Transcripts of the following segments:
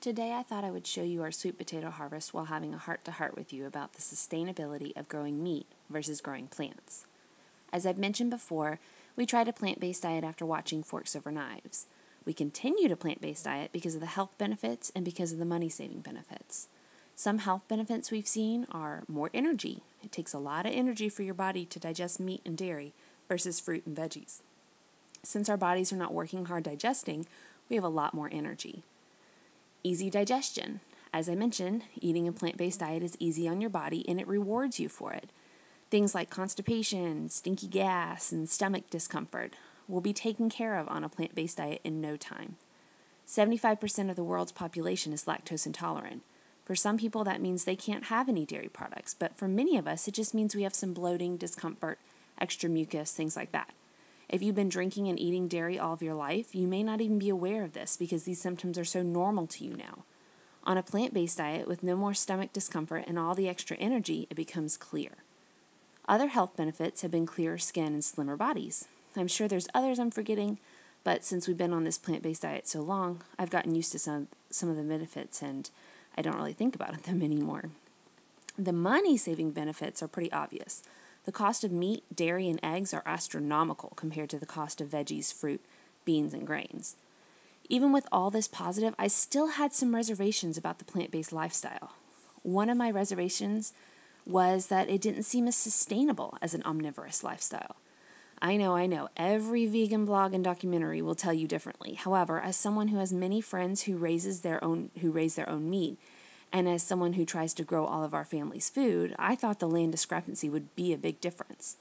Today I thought I would show you our sweet potato harvest while having a heart-to-heart with you about the sustainability of growing meat versus growing plants. As I've mentioned before, we tried a plant-based diet after watching Forks Over Knives. We continued a plant-based diet because of the health benefits and because of the money-saving benefits. Some health benefits we've seen are more energy. It takes a lot of energy for your body to digest meat and dairy versus fruit and veggies. Since our bodies are not working hard digesting, we have a lot more energy. Easy digestion. As I mentioned, eating a plant-based diet is easy on your body and it rewards you for it. Things like constipation, stinky gas, and stomach discomfort will be taken care of on a plant-based diet in no time. 75% of the world's population is lactose intolerant. For some people, that means they can't have any dairy products, but for many of us, it just means we have some bloating, discomfort, extra mucus, things like that. If you've been drinking and eating dairy all of your life, you may not even be aware of this because these symptoms are so normal to you now. On a plant-based diet with no more stomach discomfort and all the extra energy, it becomes clear. Other health benefits have been clearer skin and slimmer bodies. I'm sure there's others I'm forgetting, but since we've been on this plant-based diet so long, I've gotten used to some of the benefits and I don't really think about them anymore. The money-saving benefits are pretty obvious. The cost of meat, dairy, and eggs are astronomical compared to the cost of veggies, fruit, beans, and grains. Even with all this positive, I still had some reservations about the plant-based lifestyle. One of my reservations was that it didn't seem as sustainable as an omnivorous lifestyle. I know, every vegan blog and documentary will tell you differently. However, as someone who has many friends who raise their own meat, and as someone who tries to grow all of our family's food, I thought the land discrepancy would be a big difference.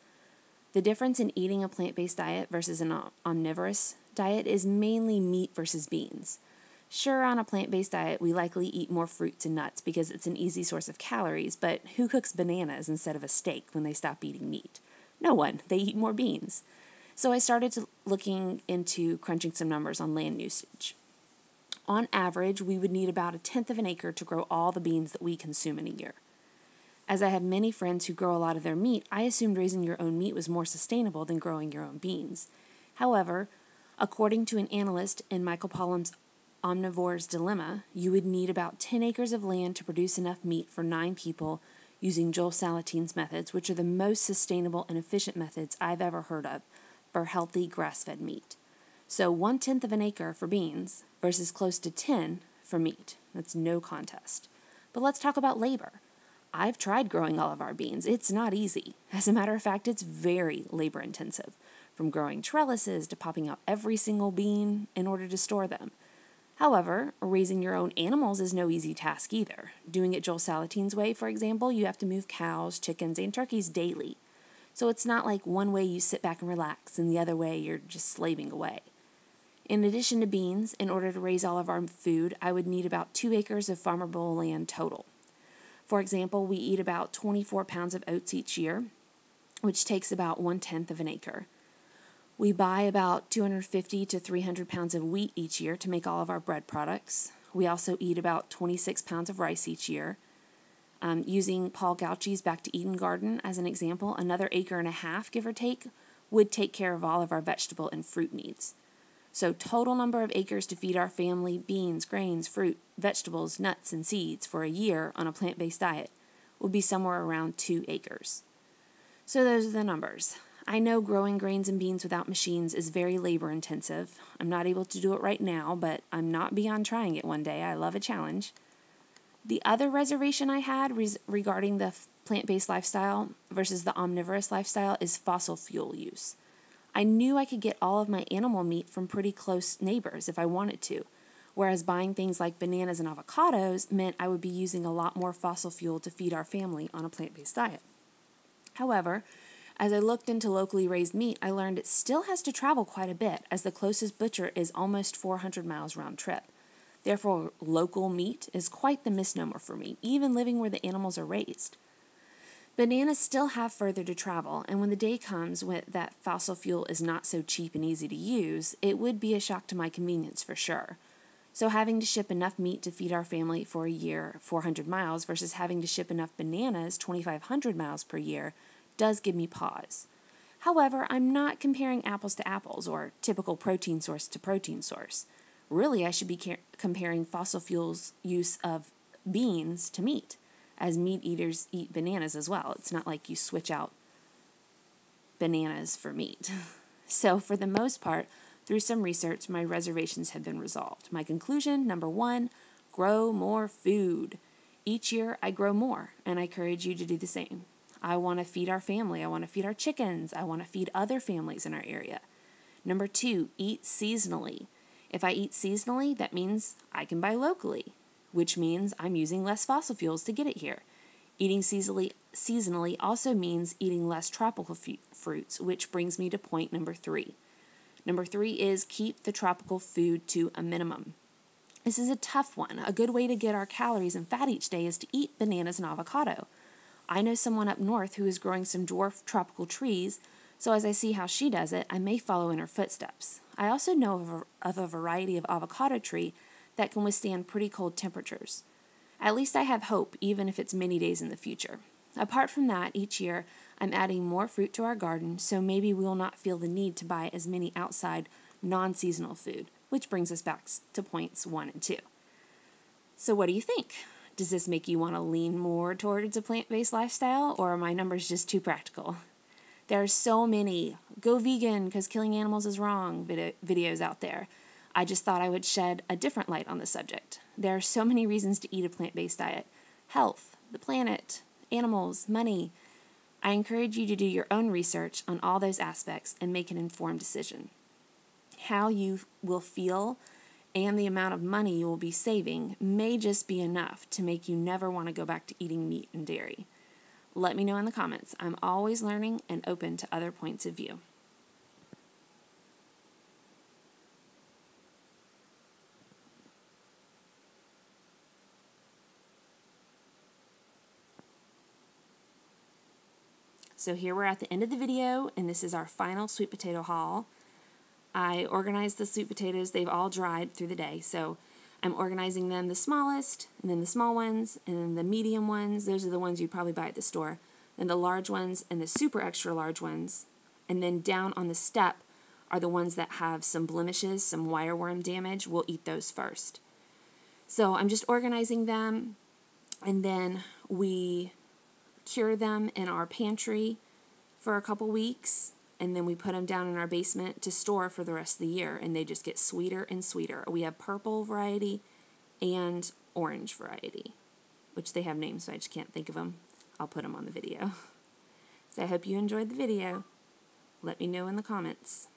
The difference in eating a plant-based diet versus an omnivorous diet is mainly meat versus beans. Sure, on a plant-based diet, we likely eat more fruits and nuts because it's an easy source of calories, but who cooks bananas instead of a steak when they stop eating meat? No one. They eat more beans. So I started looking into crunching some numbers on land usage. On average, we would need about 1/10 of an acre to grow all the beans that we consume in a year. As I have many friends who grow a lot of their meat, I assumed raising your own meat was more sustainable than growing your own beans. However, according to an analyst in Michael Pollan's Omnivore's Dilemma, you would need about 10 acres of land to produce enough meat for 9 people using Joel Salatine's methods, which are the most sustainable and efficient methods I've ever heard of for healthy grass-fed meat. So 1/10 of an acre for beans versus close to 10 for meat. That's no contest. But let's talk about labor. I've tried growing all of our beans. It's not easy. As a matter of fact, it's very labor intensive, from growing trellises to popping out every single bean in order to store them. However, raising your own animals is no easy task either. Doing it Joel Salatine's way, for example, you have to move cows, chickens, and turkeys daily. So it's not like one way you sit back and relax and the other way you're just slaving away. In addition to beans, in order to raise all of our food, I would need about 2 acres of farmable land total. For example, we eat about 24 pounds of oats each year, which takes about 1/10 of an acre. We buy about 250 to 300 pounds of wheat each year to make all of our bread products. We also eat about 26 pounds of rice each year. Using Paul Gauchi's Back to Eden garden as an example, another 1.5 acres, give or take, would take care of all of our vegetable and fruit needs. So total number of acres to feed our family beans, grains, fruit, vegetables, nuts, and seeds for a year on a plant-based diet would be somewhere around 2 acres. So those are the numbers. I know growing grains and beans without machines is very labor intensive. I'm not able to do it right now, but I'm not beyond trying it one day. I love a challenge. The other reservation I had regarding the plant-based lifestyle versus the omnivorous lifestyle is fossil fuel use. I knew I could get all of my animal meat from pretty close neighbors if I wanted to, whereas buying things like bananas and avocados meant I would be using a lot more fossil fuel to feed our family on a plant-based diet. However, as I looked into locally raised meat, I learned it still has to travel quite a bit, as the closest butcher is almost 400 miles round trip. Therefore, local meat is quite the misnomer for me, even living where the animals are raised. Bananas still have further to travel, and when the day comes when that fossil fuel is not so cheap and easy to use, it would be a shock to my convenience for sure. So having to ship enough meat to feed our family for a year, 400 miles, versus having to ship enough bananas, 2,500 miles per year, does give me pause. However, I'm not comparing apples to apples or typical protein source to protein source. Really, I should be comparing fossil fuels use of beans to meat, as meat eaters eat bananas as well. It's not like you switch out bananas for meat. So for the most part, through some research, my reservations have been resolved. My conclusion, number 1, grow more food. Each year I grow more, and I encourage you to do the same. I want to feed our family. I want to feed our chickens. I want to feed other families in our area. Number 2, eat seasonally. If I eat seasonally, that means I can buy locally, which means I'm using less fossil fuels to get it here. Eating seasonally also means eating less tropical fruits, which brings me to point number 3. Number 3 is keep the tropical food to a minimum. This is a tough one. A good way to get our calories and fat each day is to eat bananas and avocado. I know someone up north who is growing some dwarf tropical trees, so as I see how she does it, I may follow in her footsteps. I also know of a variety of avocado tree that can withstand pretty cold temperatures. At least I have hope, even if it's many days in the future. Apart from that, each year I'm adding more fruit to our garden, so maybe we will not feel the need to buy as many outside non-seasonal food, which brings us back to points 1 and 2. So what do you think? Does this make you want to lean more towards a plant-based lifestyle, or are my numbers just too practical? There are so many go vegan because killing animals is wrong videos out there. I just thought I would shed a different light on the subject. There are so many reasons to eat a plant-based diet. Health, the planet, animals, money. I encourage you to do your own research on all those aspects and make an informed decision. How you will feel and the amount of money you will be saving may just be enough to make you never want to go back to eating meat and dairy. Let me know in the comments. I'm always learning and open to other points of view. So here we're at the end of the video, and this is our final sweet potato haul. I organized the sweet potatoes. They've all dried through the day, so I'm organizing them, the smallest, and then the small ones, and then the medium ones. Those are the ones you'd probably buy at the store. Then the large ones and the super extra large ones. And then down on the step are the ones that have some blemishes, some wireworm damage. We'll eat those first. So I'm just organizing them, and then we cure them in our pantry for a couple weeks, and then we put them down in our basement to store for the rest of the year, and they just get sweeter and sweeter. We have purple variety and orange variety, which they have names, so I just can't think of them. I'll put them on the video. So I hope you enjoyed the video. Let me know in the comments.